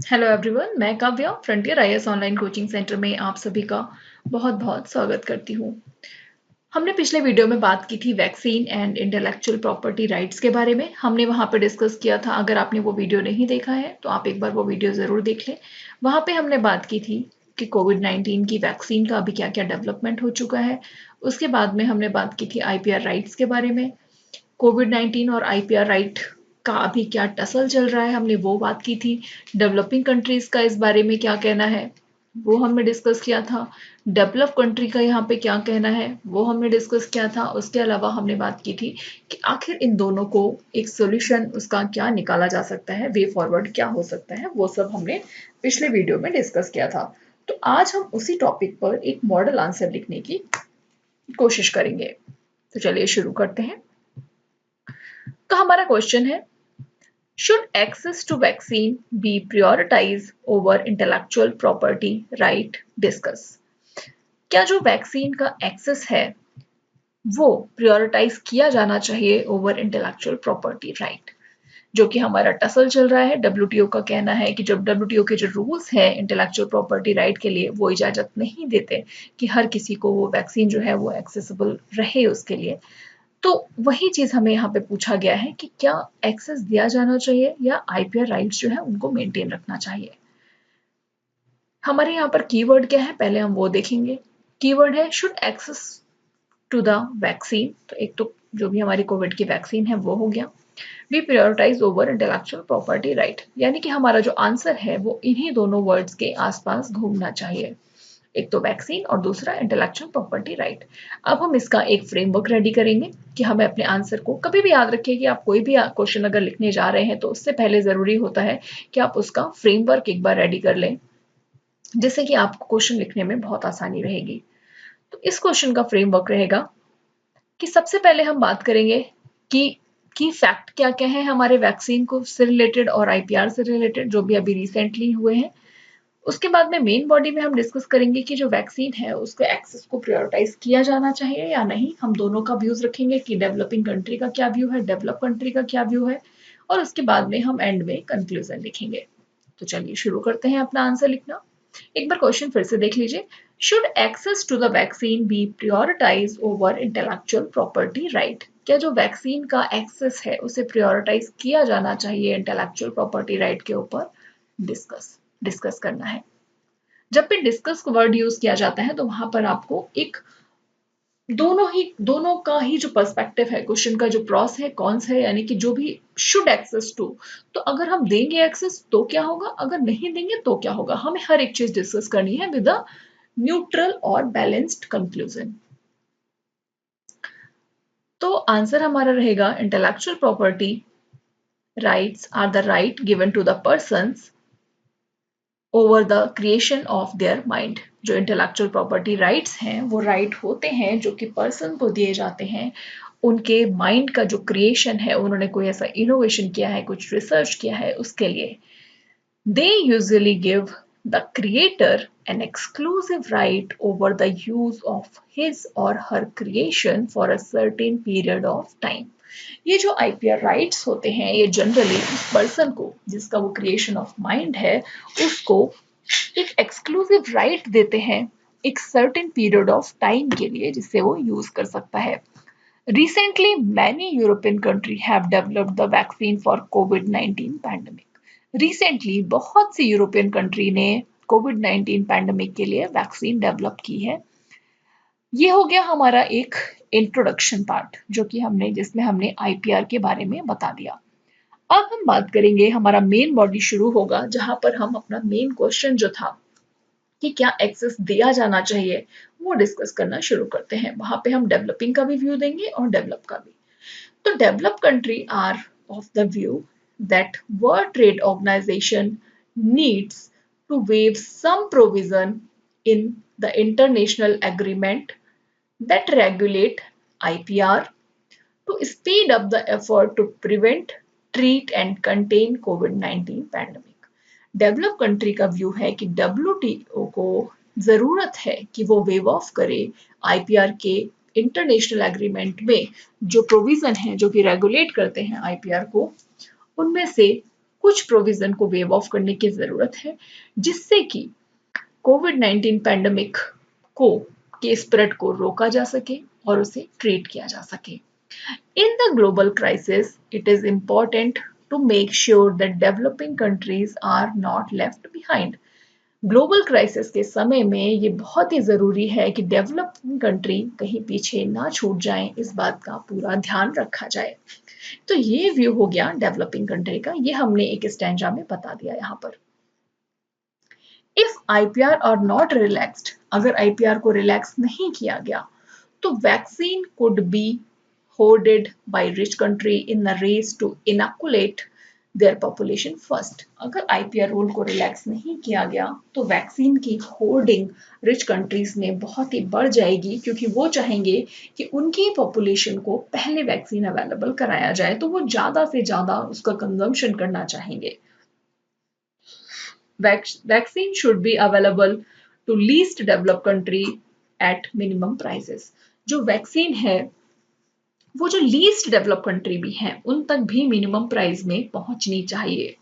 Hello everyone, मैं Kavya frontier IAS online coaching centre में आप सभी का बहुत बहुत स्वागत करती हूँ। हमने पिछले वीडियो में बात की थी vaccine and intellectual property rights के बारे में। हमने वहाँ पे डिस्कस किया था। अगर आपने वो वीडियो नहीं देखा है तो आप एक बार वो वीडियो ज़रूर देख लें। वहाँ पे हमने बात की थी कि कोविड-19 की वैक्सीन का अभी क्या क्या डेवलपमेंट हो चुका है। उसके बाद में हमने बात की थी आईपीआर राइट्स के बारे में। कोविड-19 और आईपीआर राइट का अभी क्या टसल चल रहा है, हमने वो बात की थी। डेवलपिंग कंट्रीज का इस बारे में क्या कहना है, वो हमने डिस्कस किया था। डेवलप कंट्री का यहाँ पे क्या कहना है, वो हमने डिस्कस किया था। उसके अलावा हमने बात की थी कि आखिर इन दोनों को एक सॉल्यूशन उसका क्या निकाला जा सकता है, वे फॉरवर्ड क्या हो सकता है, वो सब हमने पिछले वीडियो में डिस्कस किया था। तो आज हम उसी टॉपिक पर एक मॉडल आंसर लिखने की कोशिश करेंगे। तो चलिए शुरू करते हैं। तो हमारा क्वेश्चन है, should access to vaccine be prioritized over intellectual property right? Discuss। क्या जो वैक्सीन का एक्सेस है वो प्रायोरिटाइज किया जाना चाहिए ओवर इंटेलेक्चुअल प्रॉपर्टी राइट, जो कि हमारा टसल चल रहा है। डब्ल्यूटीओ का कहना है कि जब डब्ल्यूटीओ के जो रूल्स हैं इंटेलेक्चुअल प्रॉपर्टी राइट के लिए, वो इजाजत नहीं देते कि हर किसी को वो वैक्सीन जो है वो एक्सेसिबल रहे उसके लिए। तो वही चीज़ हमें यहाँ पे पूछा गया है कि क्या एक्सेस दिया जाना चाहिए या आईपीआर राइट्स जो है उनको मेंटेन रखना चाहिए। हमारे यहाँ पर कीवर्ड क्या है, पहले हम वो देखेंगे। कीवर्ड है should access to the vaccine. तो एक तो जो भी हमारी कोविड की वैक्सीन है वो हो गया। We prioritise over intellectual property right, यानी कि हमारा जो आंसर है वो इन्हीं दोनों वर्ड्स के आसपास घूमना चाहिए, एक तो वैक्सीन और दूसरा इंटेलेक्चुअल प्रॉपर्टी राइट। अब हम इसका एक फ्रेमवर्क रेडी करेंगे कि हमें अपने आंसर को, कभी भी याद रखिए कि आप कोई भी क्वेश्चन अगर लिखने जा रहे हैं तो उससे पहले ज़रूरी होता है कि आप उसका फ्रेमवर्क एक बार रेडी कर लें, जिससे कि आपको क्वेश्चन लिखने में बहुत आसानी रहेगी। तो इस क्वेश्चन का फ्रेमवर्क रहेगा कि सबसे पहले हम बात करेंगे कि फैक्ट क्या क्या है हमारे वैक्सीन को से रिलेटेड और आईपीआर से रिलेटेड, जो भी अभी रिसेंटली हुए हैं। उसके बाद में मेन बॉडी में हम डिस्कस करेंगे कि जो वैक्सीन है उसको एक्सेस को प्रायोरिटाइज किया जाना चाहिए या नहीं। हम दोनों का व्यूज रखेंगे कि डेवलपिंग कंट्री का क्या व्यू है, डेवलप कंट्री का क्या व्यू है, और उसके बाद में हम एंड में कंक्लूजन लिखेंगे। तो चलिए शुरू करते हैं अपना आंसर लिखना। एक बार क्वेश्चन फिर से देख लीजिए। Should access to the vaccine be prioritise over intellectual property right? क्या जो वैक्सीन का एक्सेस है उसे प्रायोरिटाइज किया जाना चाहिए इंटेलेक्चुअल प्रॉपर्टी राइट के ऊपर? डिस्कस करना है। जब भी डिस्कस वर्ड यूज किया जाता है तो वहां पर आपको एक दोनों का ही जो पर्सपेक्टिव है, क्वेश्चन का जो प्रॉस है कॉन्स है, यानी कि जो भी शुड एक्सेस टू, तो अगर हम देंगे एक्सेस तो क्या होगा, अगर नहीं देंगे तो क्या होगा, हमें हर एक चीज डिस्कस करनी है विद अ न्यूट्रल और बैलेंस्ड कंक्लूजन। तो आंसर हमारा रहेगा intellectual property rights are the right given to the persons over the creation of their mind. जो इंटेलेक्चुअल प्रॉपर्टी राइट्स हैं वो राइट होते हैं जो कि पर्सन को दिए जाते हैं, उनके माइंड का जो क्रिएशन है, उन्होंने कोई ऐसा इनोवेशन किया है, कुछ रिसर्च किया है, उसके लिए। They usually give the creator an exclusive right over the use of his or her creation for a certain period of time। ये जो आईपीआर राइट्स होते हैं ये जनरली उस पर्सन को जिसका वो क्रिएशन ऑफ माइंड है उसको एक एक्सक्लूसिव राइट देते हैं एक सर्टेन पीरियड ऑफ टाइम के लिए, जिससे वो यूज कर सकता है। Recently, many European countries have developed the vaccine for COVID-19 pandemic। Recently, बहुत सी यूरोपियन कंट्री ने कोविड-19 पैंडमिक के लिए वैक्सीन डेवलप की है। ये हो गया हमारा एक इंट्रोडक्शन पार्ट, जो कि जिसमें हमने आईपीआर के बारे में बता दिया। अब हम बात करेंगे, हमारा मेन बॉडी शुरू होगा जहां पर हम अपना मेन क्वेश्चन जो था कि क्या एक्सेस दिया जाना चाहिए वो डिस्कस करना शुरू करते हैं। वहां पे हम डेवलपिंग का भी व्यू देंगे और डेवलप का भी। तो develop country are of the view that World Trade Organisation needs to waive some provision in the international agreement that regulate IPR to speed up the effort to prevent, treat and contain COVID-19 pandemic। Develop country का view है कि WTO को जरूरत है कि वो wave of करे IPR के इंटरनेशनल एग्रीमेंट में जो प्रोविजन है जो कि रेगुलेट करते हैं आईपीआर को, उनमें से कुछ प्रोविजन को वेव ऑफ करने की जरूरत है, जिससे कि कोविड-19 पैंडेमिक को के स्प्रेड को रोका जा सके और उसे ट्रीट किया जा सके। In the global crisis, it is important to make sure that developing countries are not left behind. Global crisis के समय में ये बहुत ही ज़रूरी है कि डेवलपिंग कंट्री कहीं पीछे ना छूट जाएं, इस बात का पूरा ध्यान रखा जाए। तो ये व्यू हो गया डेवलपिंग कंट्री का, ये हमने एक स्टैंजा में बता दिया यहाँ पर। If IPR are not relaxed, अगर आईपीआर को रिलैक्स नहीं किया गया, तो vaccine could be hoarded by rich country in the race to inoculate their population first. अगर आईपीआर रूल को रिलैक्स नहीं किया गया तो वैक्सीन की होर्डिंग रिच कंट्रीज में बहुत ही बढ़ जाएगी, क्योंकि वो चाहेंगे कि उनकी पॉपुलेशन को पहले वैक्सीन अवेलेबल कराया जाए, तो वो ज्यादा से ज्यादा उसका कंजम्पशन करना चाहेंगे। Vaccine should be available to least developed country at minimum prices. जो वैक्सीन है वो जो लीस्ट डेवलप कंट्री भी हैं उन तक भी मिनिमम प्राइस में पहुंचनी चाहिए।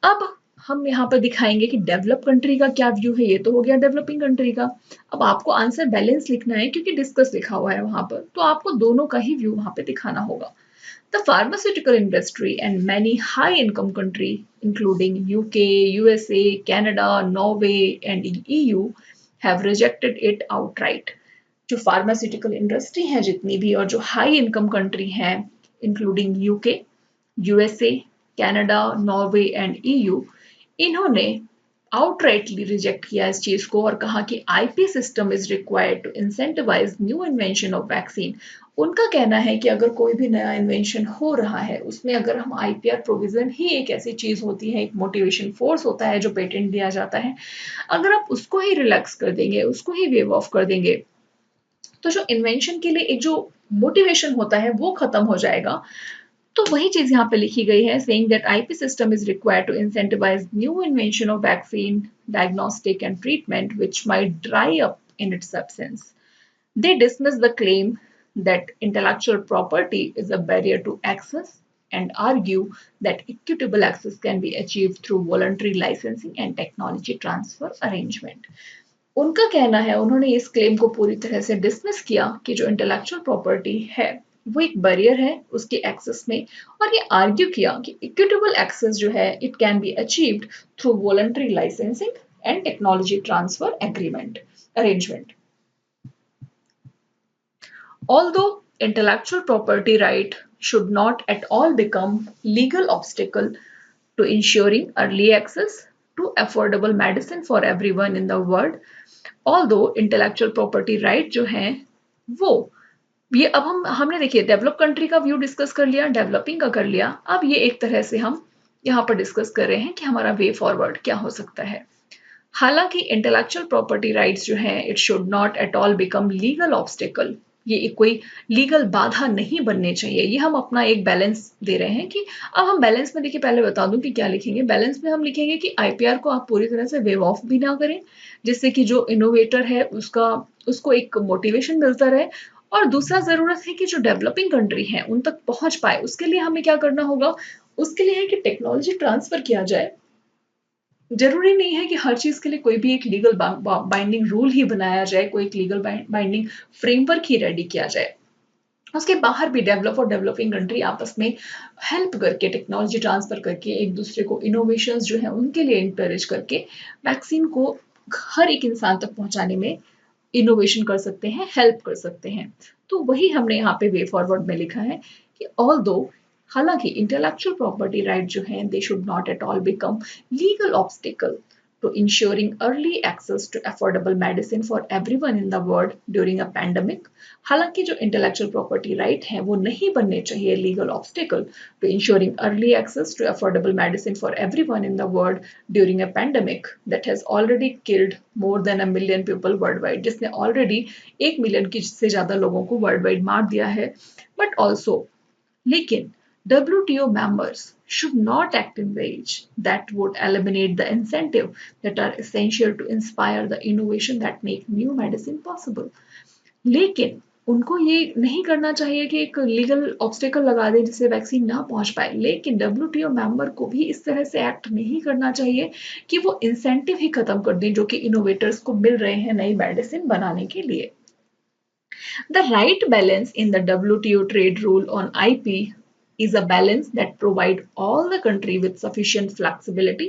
अब हम यहाँ पर दिखाएंगे कि डेवलप कंट्री का क्या व्यू है, ये तो हो गया डेवलपिंग कंट्री का। अब आपको आंसर बैलेंस लिखना है, क्योंकि डिस्कस लिखा हुआ है वहां पर, तो आपको दोनों का ही व्यू वहां पे दिखाना होगा। The pharmaceutical industry and many high income country including UK, USA, Canada, Norway and EU have rejected it outright. जो फार्मास्यूटिकल इंडस्ट्री है जितनी भी, और जो हाई इनकम कंट्री हैं including UK, USA, Canada, Norway and EU, इन्होंने outrightly reject किया इस चीज को और कहा कि IP system is required to incentivise new invention of vaccine. उनका कहना है कि अगर कोई भी नया इन्वेंशन हो रहा है उसमें अगर हम आईपीआर प्रोविजन ही एक ऐसी चीज होती है, एक मोटिवेशन फोर्स होता है जो पेटेंट दिया जाता है, अगर आप उसको ही रिलैक्स कर देंगे, उसको ही वेव ऑफ कर देंगे, तो जो इन्वेंशन के लिए एक जो मोटिवेशन होता है वो खत्म हो जाएगा। तो वही चीज यहाँ पे लिखी गई है, saying that IP system is required to incentivize new invention of vaccine, diagnostic and treatment which might dry up in its absence. They dismiss the claim that intellectual property is a barrier to access and argue that equitable access can be achieved through voluntary licensing and technology transfer arrangement. उनका कहना है, उन्होंने इस claim को पूरी तरह से dismiss किया कि जो इंटेलेक्चुअल प्रॉपर्टी है वो एक बैरियर है उसके एक्सेस में, और ये आर्ग्यू किया कि इक्विटेबल एक्सेस जो है it can be achieved through voluntary licensing and technology transfer agreement arrangement. Although intellectual property right should not at all become legal obstacle to ensuring early access to affordable medicine for everyone in the world, although intellectual property right जो है वो ये अब हमने देखिए develop country का view discuss कर लिया, डेवलपिंग का कर लिया, अब ये एक तरह से हम यहाँ पर डिस्कस कर रहे हैं कि हमारा वे फॉरवर्ड क्या हो सकता है। हालांकि इंटेलेक्चुअल प्रॉपर्टी राइट्स जो है it should not at all become legal obstacle, ये कोई लीगल बाधा नहीं बनने चाहिए। ये हम अपना एक बैलेंस दे रहे हैं कि अब हम बैलेंस में देखिए, पहले बता दूं कि क्या लिखेंगे। बैलेंस में हम लिखेंगे कि आईपीआर को आप पूरी तरह से वेव ऑफ भी ना करें, जिससे कि जो इनोवेटर है उसको एक मोटिवेशन मिलता रहे, और दूसरा जरूरत है कि जो डेवलपिंग कंट्री है उन तक पहुंच पाए, उसके लिए हमें क्या करना होगा, उसके लिए है कि टेक्नोलॉजी ट्रांसफर किया जाए। जरूरी नहीं है कि हर चीज के लिए कोई भी एक लीगल बाइंडिंग रूल ही बनाया जाए, कोई एक लीगल बाइंडिंग फ्रेमवर्क ही रेडी किया जाए। उसके बाहर भी डेवलप और डेवलपिंग कंट्री आपस में हेल्प करके, टेक्नोलॉजी ट्रांसफर करके, एक दूसरे को इनोवेशंस जो है उनके लिए इंकरेज करके वैक्सीन को हर एक इंसान तक पहुंचाने में इनोवेशन कर सकते हैं, हेल्प कर सकते हैं। तो वही हमने यहाँ पे वे फॉरवर्ड में लिखा है कि ऑल्दो, हालांकि इंटेलेक्चुअल प्रॉपर्टी राइट जो है they should not at all become legal obstacle to ensuring early access to affordable medicine for everyone in the world during a pandemic. हालांकि जो intellectual property right है वो नहीं बनने चाहिए legal obstacle to ensuring early access to affordable medicine for everyone in the world during a pandemic that has already killed more than 1 million people worldwide, जिसने already 1 million की से ज्यादा लोगों को worldwide मार दिया है। But also, लेकिन WTO members should not act in ways that would eliminate the incentive that are essential to inspire the innovation that make new medicine possible. लेकिन उनको ये नहीं करना चाहिए कि एक लीगल ऑब्स्टेकल लगा दे जिससे वैक्सीन ना पहुंच पाए, लेकिन डब्ल्यूटीओ मेंबर को भी इस तरह से एक्ट नहीं करना चाहिए कि वो इंसेंटिव ही खत्म कर दें जो कि इनोवेटर्स को मिल रहे हैं नई मेडिसिन बनाने के लिए। The right balance in the WTO trade rule on IP is a balance that provide all the country with sufficient flexibility.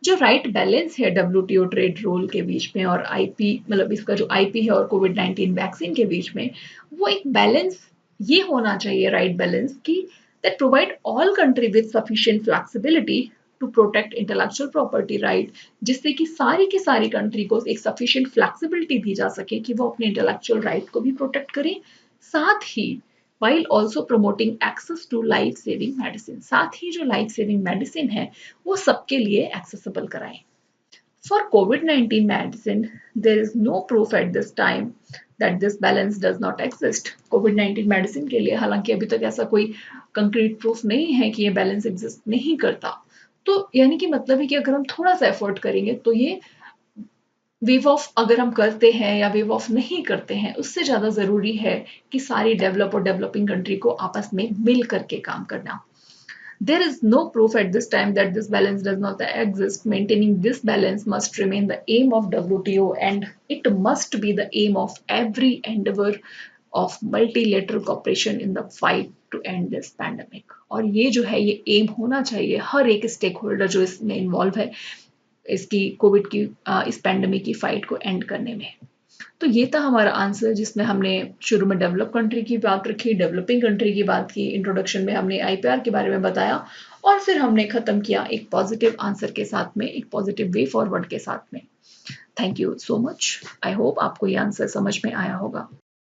जो right balance है WTO trade rule के बीच में और IP मतलब इसका जो IP है और COVID-19 वैक्सीन के बीच में, वो एक बैलेंस ये होना चाहिए, राइट बैलेंस की, that provide all country with sufficient flexibility to protect intellectual property right, जिससे कि सारी की सारी कंट्री को एक सफिशिएंट फ्लेक्सिबिलिटी दी जा सके कि वो अपने इंटेलेक्चुअल राइट को भी प्रोटेक्ट करें, साथ ही while also promoting access to life saving medicine, साथ ही जो लाइफ सेविंग मेडिसिन है वो सबके लिए एक्सेसिबल कराएं। For COVID-19 medicine, there is no proof at this time that this balance does not exist. COVID-19 medicine के लिए हालांकि अभी तक ऐसा कोई कंक्रीट प्रूफ नहीं है कि ये बैलेंस एग्जिस्ट नहीं करता, तो यानी कि मतलब है कि अगर हम थोड़ा सा एफर्ट करेंगे तो ये वेव ऑफ अगर हम करते हैं या वेव ऑफ नहीं करते हैं, उससे ज्यादा जरूरी है कि सारी डेवलप और डेवलपिंग कंट्री को आपस में मिल करके काम करना। There is no proof at this time that this balance does not exist. Maintaining this balance must remain the aim of WTO and it must be the aim of every endeavor of multilateral cooperation in the fight to end this pandemic. और ये जो है ये M होना चाहिए हर एक stake holder जो इसमें इन्वॉल्व है इसकी कोविड की इस पैंडेमिक की फाइट को एंड करने में। तो ये था हमारा आंसर जिसमें हमने शुरू में डेवलप कंट्री की बात रखी, डेवलपिंग कंट्री की बात की, इंट्रोडक्शन में हमने आईपीआर के बारे में बताया और फिर हमने खत्म किया एक पॉजिटिव आंसर के साथ में, एक पॉजिटिव वे फॉरवर्ड के साथ में। Thank you so much. I hope आपको ये आंसर समझ में आया होगा।